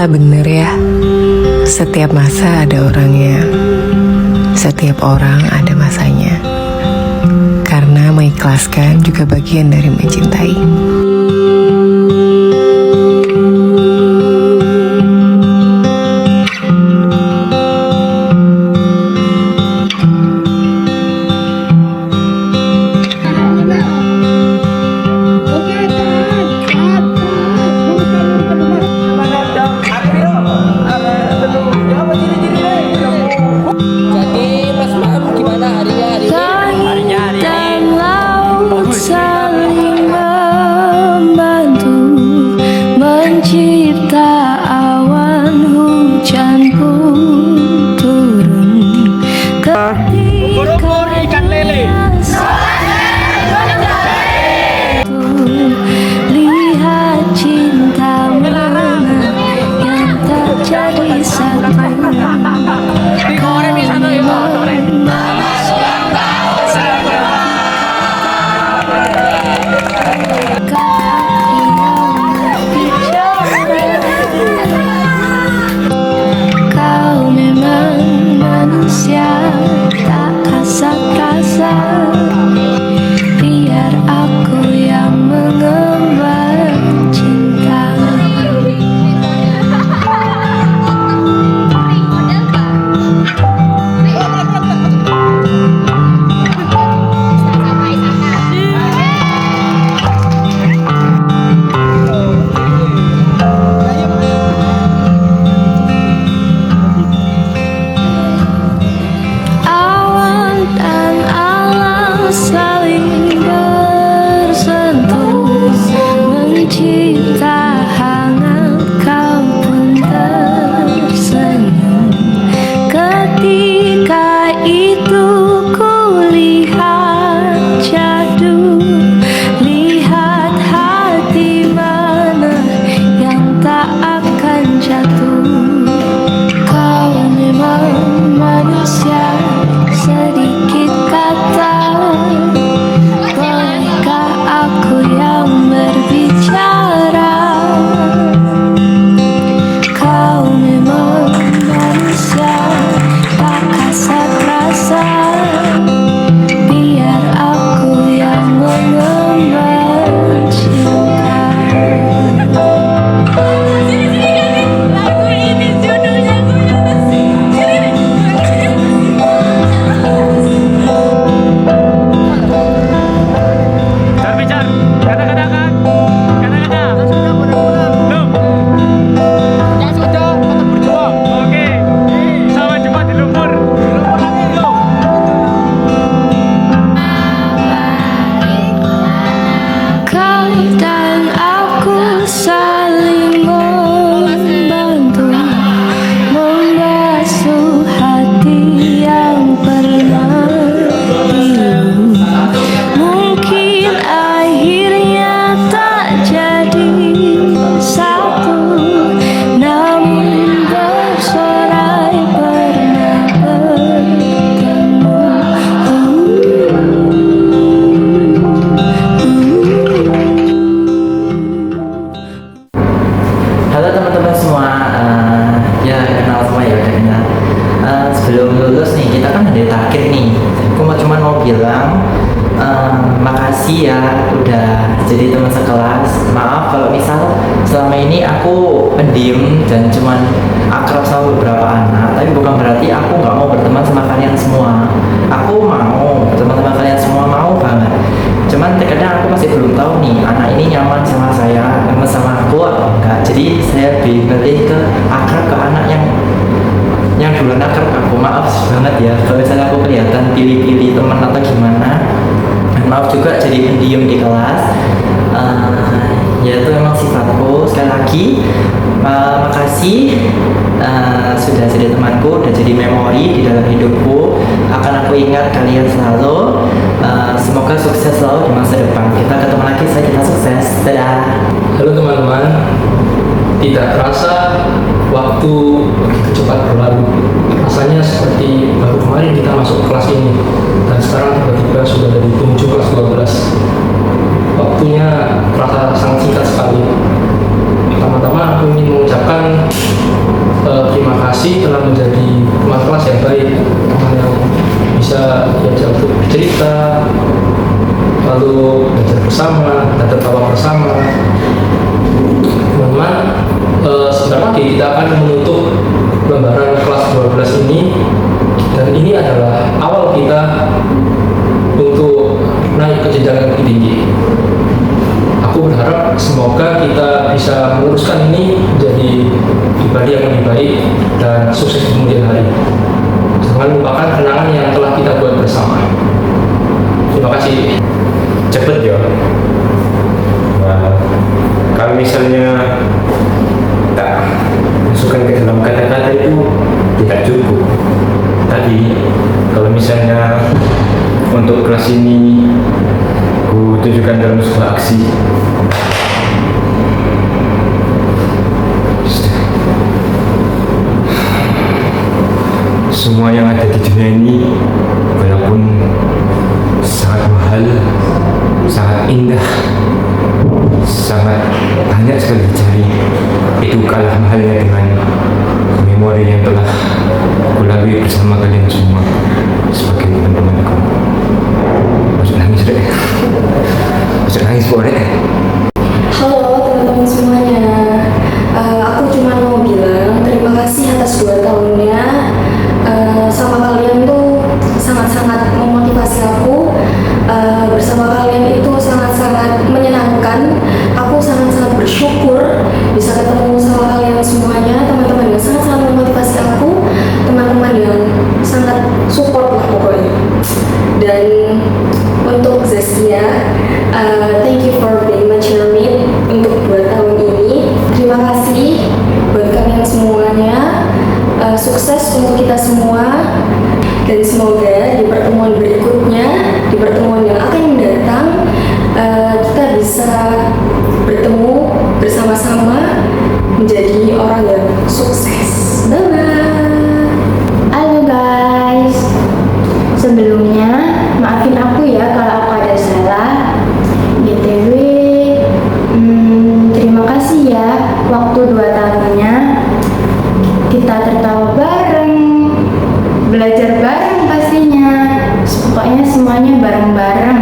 Ternyata bener ya, setiap masa ada orangnya, setiap orang ada masanya. Karena mengikhlaskan juga bagian dari mencintai. Mencipta awan hujan pun turun ketika ikan lele. Lihat cinta mana yang terjadi satu. Kau memang manusia tak kasar-kasar. Biar aku yang mengemban cinta. Saling bersentuh, mencipta hangat, kau pun tersenyum. Ketika itu kulihat jadu, lihat hati mana yang tak akan jatuh. Kau memang manusia, sedikit kata. Bolehkah aku yang berbicara? Kau memang manusia, tak kasar rasa. Biar aku yang mengemban cinta. Lagu ini judulnya kau dan aku saling membantu, membasuh hati yang pernah pilu. Mungkin akhirnya tak jadi satu, namun bersorai pernah bertemu. Halo teman-teman semua, ya kenal semua ya udah kenal. Sebelum lulus nih, kita kan ada target nih. Aku cuma mau bilang makasih ya udah jadi teman sekelas. Maaf kalau misal selama ini aku pendiam dan cuman akrab sama beberapa anak, tapi bukan berarti aku nggak mau berteman sama kalian semua. Aku mau berteman sama kalian semua, mau banget. Cuman terkadang aku masih belum tahu nih anak ini nyaman sama saya, nyaman sama aku atau enggak. Jadi saya lebih ke akrab ke anak yang duluan akrab aku. Maaf banget ya kalau misalnya aku kelihatan pilih-pilih teman atau gimana. Dan maaf juga jadi pendiam di kelas. Ya itu memang sifatku. Sekali lagi makasih sudah jadi temanku, sudah jadi memori di dalam hidupku. Akan aku ingat kalian selalu. Semoga sukses selalu di masa depan. Kita ketemu lagi saat kita sukses. Dadah. Halo teman-teman, tidak terasa waktu begitu cepat berlalu. Rasanya seperti baru kemarin kita masuk kelas ini, dan sekarang tiba-tiba sudah dari penghujung kelas 12. Waktunya terasa sangat singkat sekali. Pertama-tama aku ingin mengucapkan dan tertawa bersama. Teman-teman, sebentar lagi kita akan menutup lembaran kelas 12 ini, dan ini adalah awal kita untuk naik ke jenjang yang lebih tinggi. Aku berharap semoga kita bisa meneruskan ini menjadi pribadi yang lebih baik dan sukses di kemudian hari. Jangan lupakan kenangan yang telah kita buat bersama. Terima kasih. Cepet ya. Nah, kalau misalnya tak masukkan ke dalam kata-kata itu tidak cukup. Tadi kalau misalnya untuk kelas ini ku tunjukkan dalam sebuah aksi. Semua yang ada di dunia ini walaupun sangat mahal, sangat indah, sangat banyak sekali dicari, itu kalah mahalnya dengan memori yang telah kulalui bersama kalian semua sebagai teman-temanku. Masuk nangis deh, masuk nangis boleh. Halo teman-teman semuanya. Aku cuma mau bilang terima kasih atas 2 tahunnya. Sama kalian tuh sangat-sangat memotivasi aku. Bersama kalian itu sangat-sangat menyenangkan. Aku sangat-sangat bersyukur bisa ketemu sama kalian semuanya, teman-teman yang sangat-sangat memotivasi aku, teman-teman yang sangat support lah pokoknya. Dan untuk Zaskia, thank you for being my cheermate untuk 2 tahun ini. Terima kasih buat kalian semuanya. Sukses untuk kita semua, dan semoga di pertemuan berikutnya, di pertemuan yang akan mendatang, kita bisa bertemu bersama-sama menjadi orang yang sukses. Bye-bye. Halo guys, sebelumnya maafin aku ya kalau aku ada salah. BTW, terima kasih ya waktu 2 tahunnya kita tertawa bareng, belajar bareng pastinya, pokoknya semuanya bareng-bareng.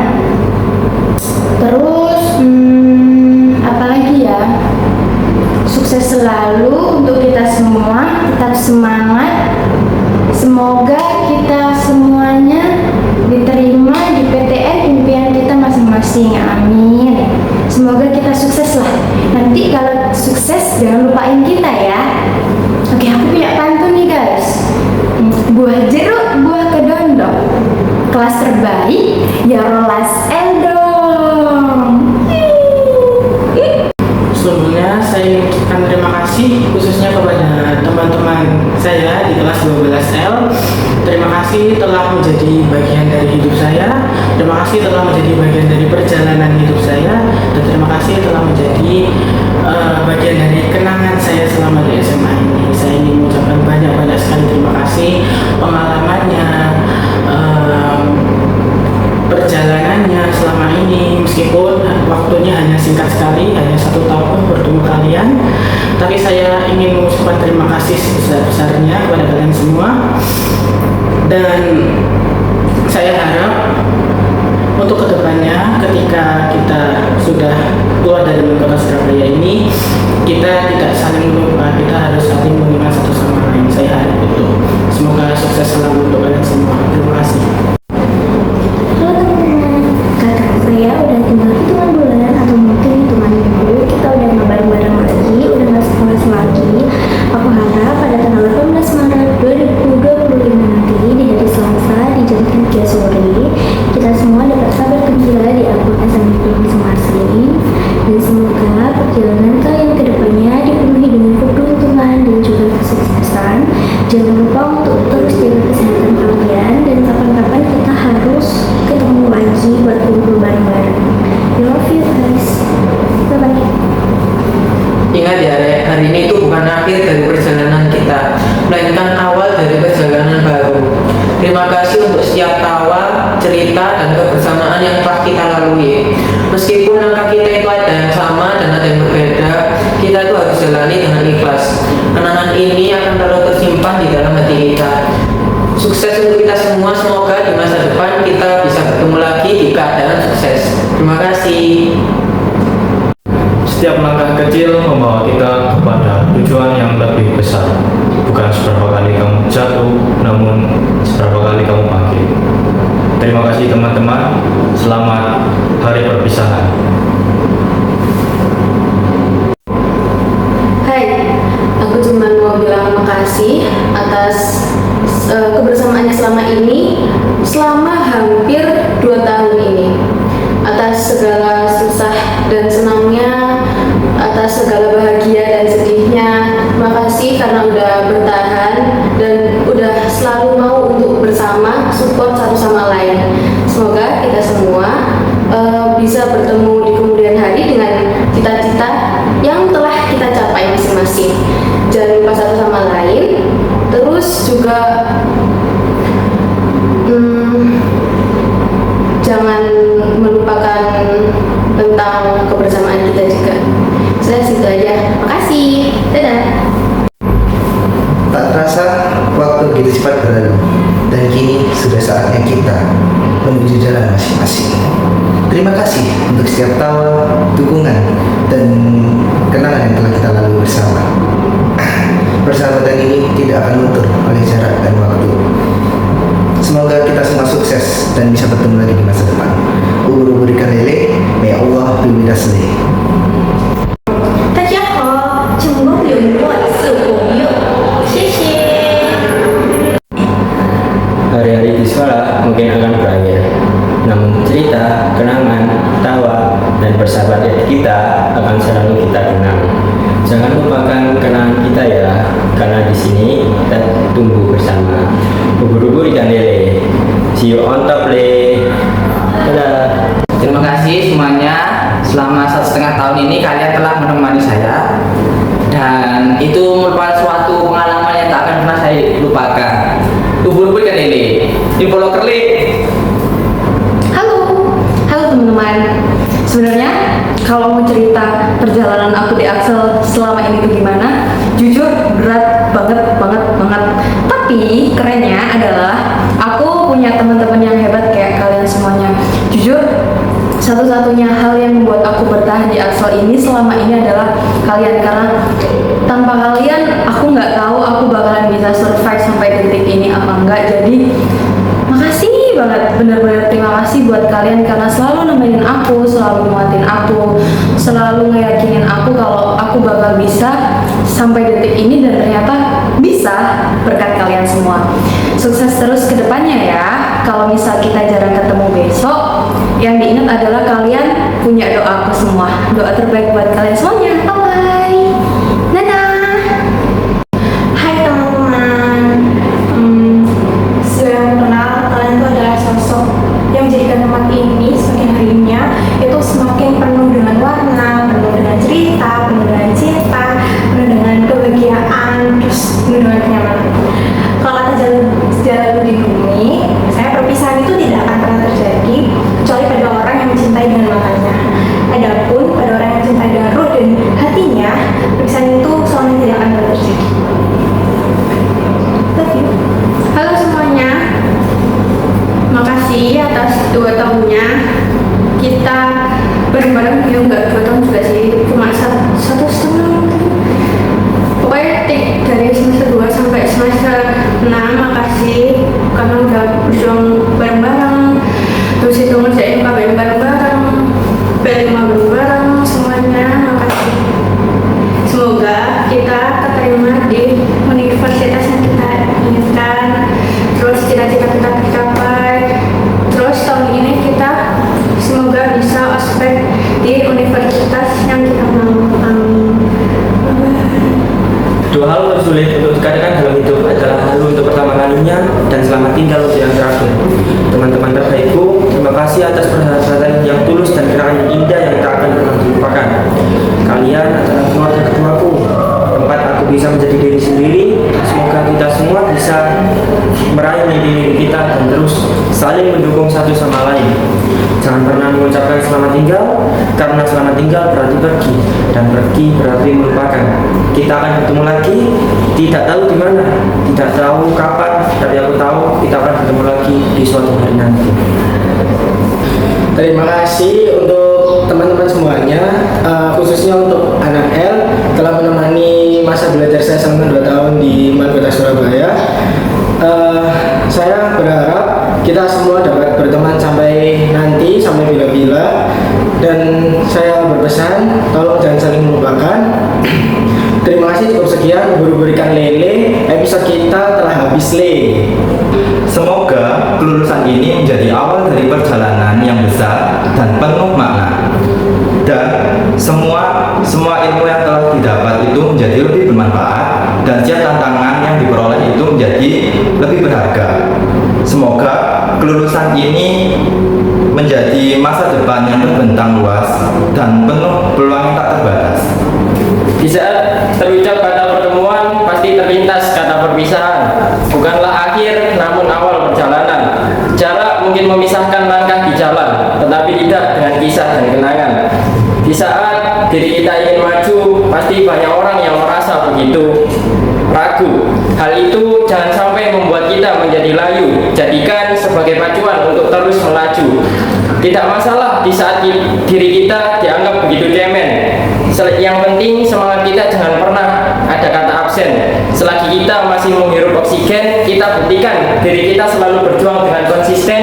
Terus apalagi ya, sukses selalu untuk kita semua, tetap semangat. Semoga kita semuanya diterima di PTN impian kita masing-masing, amin. Semoga kita sukses lah. Nanti kalau sukses jangan lupain kita ya. Oke, aku punya pantun nih guys. Buah jeruk, buah kedondong, kelas terbaik ya rolas eldong. Sebelumnya saya ingin mengucapkan terima kasih khususnya kepada teman-teman saya di kelas 12L. Terima kasih telah menjadi bagian dari hidup saya. Terima kasih telah menjadi bagian dari perjalanan hidup saya. Dan terima kasih telah menjadi bagian dari kenangan saya selama di SMA ini. Saya ingin mengucapkan banyak-banyak sekali terima kasih, pengalamannya, perjalanannya selama ini, meskipun waktunya hanya singkat sekali, hanya 1 tahun bertemu kalian, tapi saya ingin mengucapkan terima kasih sebesar-besarnya kepada kalian semua. Dan saya harap untuk kedepannya ketika kita sudah keluar dari kota Surabaya ini, kita tidak saling melupa, kita harus saling mengenal satu sama lain. Saya harap itu. Semoga sukses selalu untuk kalian semua. Terima kasih. Halo teman-teman, kakak saya udah tinggal hitungan bulan atau mungkin hitungan minggu. Kita udah nggak bareng-bareng lagi, udah nggak sekelas lagi. Aku harap pada tanggal 18 Maret 2025 nanti di hari Selasa di jam 3 sore kita semua dapat kabar gembira di akun SMK masing-masing. Dan semoga perjalanan kalian ke depannya dipenuhi dengan keberuntungan dan juga kesuksesan. Jangan lupa untuk terus jaga kesehatan kalian, dan kapan-kapan kita harus ketemu lagi buat kumpul bareng-bareng. I love you guys. Bye-bye. Ingat ya, Rek, hari ini itu bukan akhir dari perjalanan kita, melainkan awal dari perjalanan baru. Terima kasih untuk setiap tawa, cerita, dan kebersamaan yang telah kita lalui. Meskipun langkah kita itu ada yang sama dan ada yang berbeda, kita itu harus jalani dengan ikhlas. Kenangan ini akan terus tersimpan di dalam hati kita. Sukses untuk kita semua, semoga di masa depan kita bisa bertemu lagi di keadaan sukses. Terima kasih. kecil membawa kita kepada tujuan yang lebih besar. Bukan seberapa kali kamu jatuh, namun seberapa kali kamu bangkit. Terima kasih teman-teman. Selamat hari perpisahan. Hai, aku cuma mau bilang makasih atas kebersamaannya selama ini, selama hampir 2 tahun ini. Atas segala susah dan senangnya, atas segala bahagia dan sedihnya. Makasih karena udah bertahan dan udah selalu mau untuk bersama, support satu sama lain. Semoga kita semua bisa bertemu di kemudian hari dengan cita-cita yang telah kita capai masing-masing. Jangan lupa satu sama lain. Terus juga jangan melupakan tentang kebersamaan kita juga. Saya situ aja. Makasih. Dadah. Tak terasa waktu begitu cepat berlalu, dan kini sudah saatnya kita menuju jalan masing-masing. Terima kasih untuk setiap tawa, dukungan, dan kenangan yang telah kita lalui bersama. Persahabatan ini tidak akan luntur oleh jarak dan waktu. Semoga kita semua sukses dan bisa bertemu lagi di masa depan. Ubur-ubur ikan lele, may Allah bimbing dasle. 大家好，请我留一次朋友，谢谢。 Hari-hari di sekolah mungkin akan berakhir, namun cerita, kenangan, tawa, dan persahabatan kita akan selalu kita kenang. Jangan lupakan kenangan kita ya, karena di sini kita tumbuh bersama. Ubur-ubur ikan lele. See you on top, le. Dadah. Terima kasih semuanya. Selama 1,5 tahun ini kalian telah menemani saya, dan itu merupakan suatu pengalaman yang tak akan pernah saya lupakan. Ubur-ubur ikan lele. Info lokerli. Halo teman-teman. Sebenarnya kalau mau cerita perjalanan aku di Axel selama ini tuh gimana, jujur berat banget. Tapi kerennya adalah aku punya teman-teman yang hebat kayak kalian semuanya. Jujur, satu-satunya hal yang membuat aku bertahan di Axel ini selama ini adalah kalian, karena tanpa kalian aku nggak tahu aku bakalan bisa survive sampai detik ini apa enggak. Jadi makasih banget, bener-bener terima kasih buat kalian karena selalu nemenin aku, selalu nguatin aku, selalu ngeyakinin aku kalau aku bakal bisa sampai detik ini, dan ternyata bisa berkat kalian semua. Sukses terus ke depannya ya. Kalau misal kita jarang ketemu besok, yang diingat adalah kalian punya doa aku semua. Doa terbaik buat kalian semuanya. Bye. Dadah. Hai teman-teman, saya kenal kalian itu adalah sosok yang menjadikan tempat ini semakin harinya itu semakin penuh dengan warna, penuh dengan cerita, penuh dengan cinta, penuh dengan kebahagiaan, terus penuh dengan kenyamanan. Kalau kata sejarah di bumi, saya perpisahan itu tidak akan pernah terjadi kecuali pada orang yang mencintai dengan matanya. Adapun pada orang yang mencintai dengan roh dan hatinya, perpisahan itu soalnya tidak akan pernah terjadi. Love you. Halo semuanya. Makasih atas 2 tahunnya kita bareng-bareng. Ya enggak 2 tahun juga sih, cuma 1,5. Pokoknya dari semester 2 sampai semester 6. Makasih karena udah berjuang bareng-bareng, terus itu ngerjain KBM bareng-bareng, P5 bareng-bareng semuanya. Makasih. Semoga kita keterima di universitas yang kita inginkan, terus cita-cita kita tercapai. Terus tahun ini kita semoga bisa ospek di universitas yang kita mau. Amin. Dua hal tersulit untuk dikatakan dalam hidup adalah hal untuk pertama kalinya dan selamat tinggal untuk yang terakhir. Teman-teman terbaikku, terima kasih atas perhatian yang tulus dan kenangan yang indah yang tak akan pernah dilupakan. Kalian adalah keluarga keduaku, tempat aku bisa menjadi diri sendiri. Semoga kita semua bisa meraih mimpi-mimpi kita dan terus saling mendukung satu sama lain. Jangan pernah mengucapkan selamat tinggal, karena selamat tinggal berarti pergi, dan pergi berarti melupakan. Kita akan bertemu lagi, tidak tahu di mana, tidak tahu kapan, tapi aku tahu kita akan bertemu lagi di suatu hari nanti. Terima kasih untuk untuk teman-teman semuanya, khususnya untuk anak L telah menemani masa belajar saya selama 2 tahun di MAN Kota Surabaya. Saya berharap kita semua dapat berteman sampai nanti, sampai bila-bila. Dan saya berpesan, tolong jangan saling melupakan. Terima kasih, cukup sekian. Buru-burikan lele, episode kita telah habis le. Semoga kelulusan ini menjadi awal dari perjalanan yang besar dan penuh makna. Dan semua ilmu yang telah didapat itu menjadi lebih bermanfaat, dan setiap tantangan yang diperoleh itu menjadi lebih berharga. Semoga kelulusan ini menjadi masa depan yang terbentang luas dan penuh peluang yang tak terbatas. Di saat terucap kata pertemuan, pasti terlintas kata perpisahan. Bukanlah akhir, namun awal perjalanan. Jarak mungkin memisahkan langkah di jalan, tetapi tidak dengan kisah dan kenangan. Di saat diri kita ingin maju, pasti banyak orang yang merasa begitu ragu. Hal itu jangan sampai membuat kita menjadi layu. Jadikan sebagai pacuan untuk terus melaju. Tidak masalah di saat diri kita dianggap begitu cemen. Yang penting semangat kita jangan pernah ada kata absen. Selagi kita masih menghirup oksigen, kita buktikan diri kita selalu berjuang dengan konsisten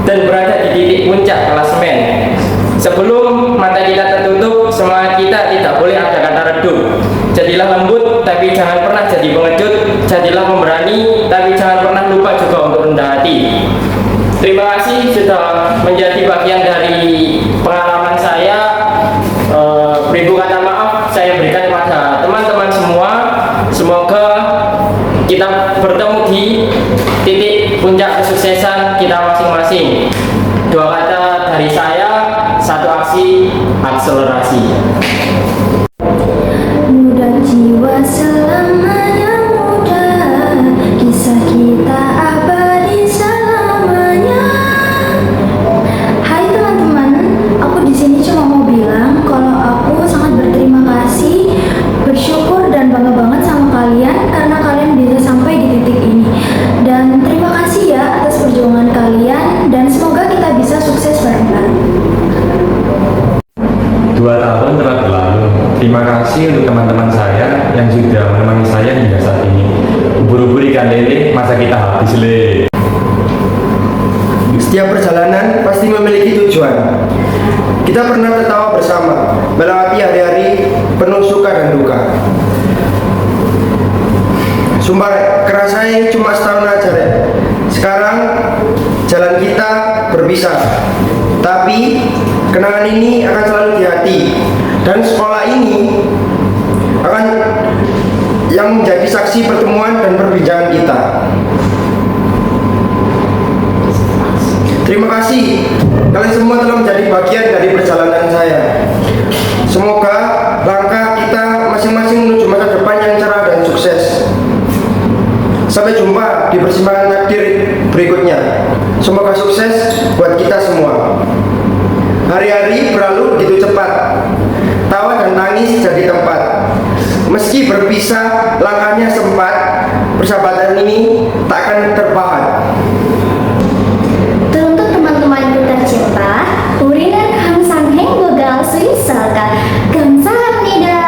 dan berada di titik puncak klasemen. Sebelum mata kita tertutup, semangat kita tidak boleh ada kata redup. Jadilah lembut, tapi jangan pernah jadi pengecut. Jadilah pemberani, tapi jangan pernah lupa juga untuk rendah hati. Terima kasih sudah menjadi bagian dari pengalaman saya. Beribu kata maaf saya berikan kepada teman-teman semua. Semoga kita bertemu di titik puncak kesuksesan kita masing-masing. 2 kata dari saya, 1 aksi, akselerasi. Muda jiwa selamanya muda, kisah kita abadi selamanya. Hai teman-teman, aku di sini cuma mau bilang kalau aku sangat berterima kasih, bersyukur dan bangga banget sama kalian karena kalian bisa sampai di titik ini. Dan terima kasih ya atas perjuangan kalian, dan semoga kita bisa sukses bareng-bareng. 2 tahun telah berlalu. Terima kasih untuk teman-teman saya yang sudah menemani saya hingga saat ini. Buru-buru ikan lele, masa kita habis le. Setiap perjalanan pasti memiliki tujuan. Kita pernah tertawa bersama, melewati hari-hari penuh suka dan duka. Sumpah kerasanya cuma setahun aja deh. Sekarang jalan kita berpisah, tapi kenangan ini akan selalu di hati, dan sekolah ini akan yang menjadi saksi pertemuan dan perbincangan kita. Terima kasih kalian semua telah menjadi bagian dari perjalanan saya. Semoga langkah kita masing-masing menuju masa depan yang cerah dan sukses. Sampai jumpa di persimpangan takdir berikutnya. Semoga sukses buat kita semua. Hari-hari berlalu begitu cepat, tawa dan tangis jadi tempat. Meski berpisah langkahnya sempat, persahabatan ini tak akan terpahat. Teruntuk teman-temanku tercinta, Urinan Hamsangheng Bogal Sui Salka Kamsahamnida.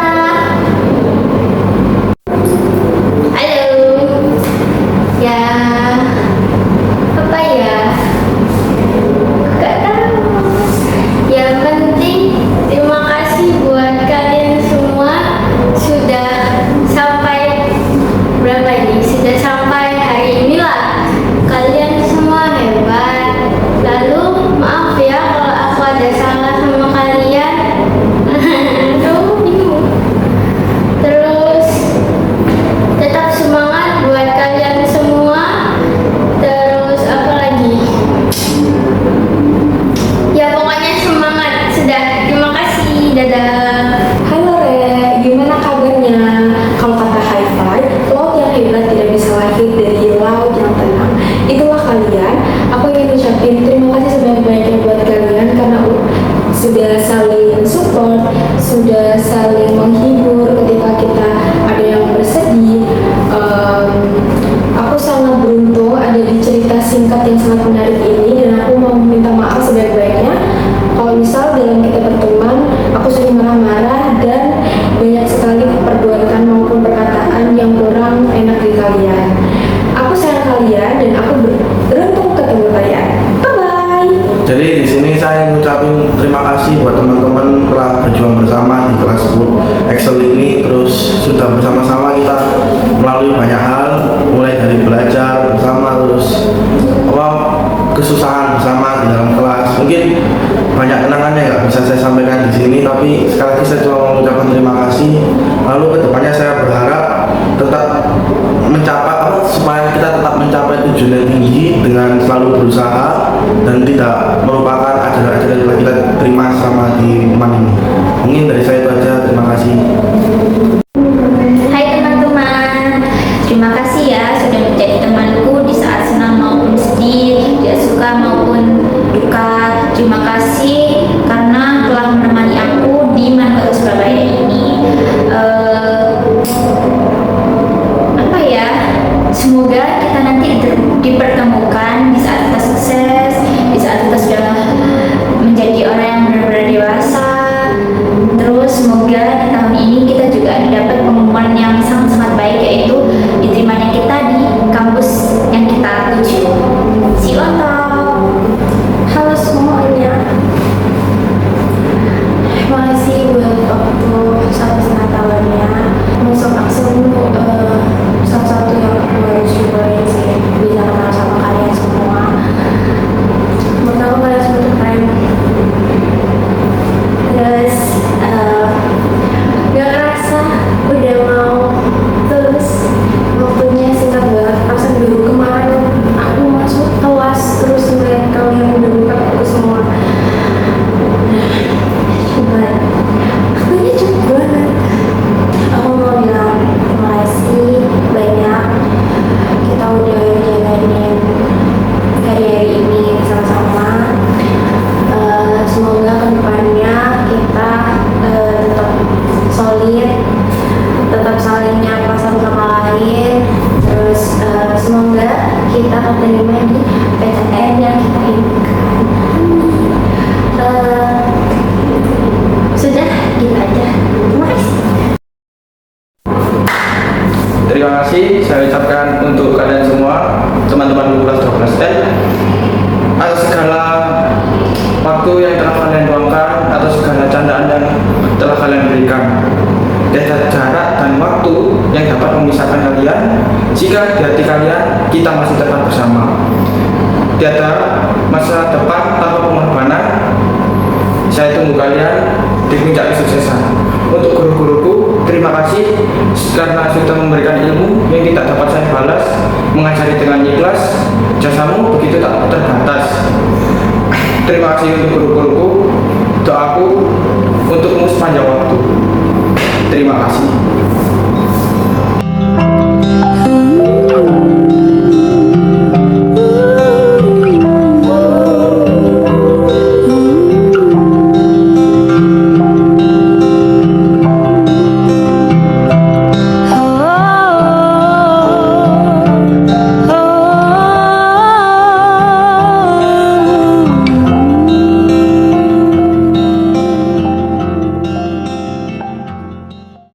Halo. Ya, apa ya? Gak tahu. Yang penting terima kasih buat kalian semua sudah sampai berapa ini? Sudah sampai hari inilah. Kalian semua hebat. Lalu maaf ya kalau aku ada salah sama kalian. Aduh, bingung. Terus tetap semangat buat kalian semua. Terus apa lagi? Ya pokoknya semangat. Sudah, terima kasih. Dadah. Halo Re, gimana kabarnya? Kalau kata high five, laut yang hebat tidak bisa lahir dari laut yang tenang. Itulah kalian. Aku ingin ucapin terima kasih sebanyak-banyaknya buat kalian karena sudah saling support, sudah saling menghibur ketika kita ada yang bersedih. Aku sangat beruntung ada di cerita singkat yang sangat menarik ini, dan aku mau meminta maaf sebaik-baiknya kalau misal dalam kita bersama di kelas Excel ini, terus sudah bersama-sama kita melalui banyak hal, mulai dari belajar bersama, terus kesusahan bersama di dalam kelas. Mungkin banyak kenangannya nggak bisa saya sampaikan di sini, tapi sekali lagi saya cuma mengucapkan terima kasih. Lalu kedepannya saya berharap tetap mencapai supaya kita tetap mencapai tujuan yang tinggi dengan selalu berusaha dan tidak melupakan ajaran-ajaran yang kita terima selama di UMAN ini. Mungkin dari saya itu aja, terima kasih. Hai teman-teman, terima kasih ya sudah menjadi temanku di saat senang maupun sedih, tidak suka maupun duka. Terima kasih karena telah menemani aku di Manfaat Surabaya ini. Semoga kita nanti dipertemukan di saat kita sukses, di saat kita sudah menjadi orang yang benar-benar dewasa. Terus semoga di tahun ini kita juga dapat pengumuman yang sangat-sangat baik, yaitu diterimanya kita di kampus yang kita tuju. See you on top. Halo semuanya. Terima kasih buat waktu 1,5 tahunnya. Masuk langsung salah satu yang aku harus syukurin sih, bisa kenal sama kalian semua. Menurut aku kalian semua tuh keren. Terus gak kerasa udah mau terus waktunya singkat banget. Perasaan baru kemarin aku masuk kelas terus ngeliat kalian udah buka aku semua. Cuman waktunya cepet banget. Aku mau bilang terima kasih banyak, kita udah jalanin hari-hari ini sama-sama. Semoga kedepannya kita tetap solid, tetap saling nyapa satu sama lain. Terus semoga kita terima di PTN yang kita inginkan. Sudah gitu aja. Terima kasih. Terima kasih saya ucapkan untuk kalian semua, teman-teman kelas 12N, atas segala waktu yang telah kalian luangkan, atas segala candaan yang telah kalian berikan. Tiada jarak dan waktu yang dapat memisahkan kalian jika di hati kalian kita masih tetap bersama. Tiada masa depan tanpa pengorbanan. Saya tunggu kalian di puncak kesuksesan. Untuk guru-guruku, terima kasih karena sudah memberikan ilmu yang tidak dapat saya balas, mengajari dengan ikhlas. Jasamu begitu tak terbatas. Terima kasih untuk guru-guruku. Doaku untukmu sepanjang waktu.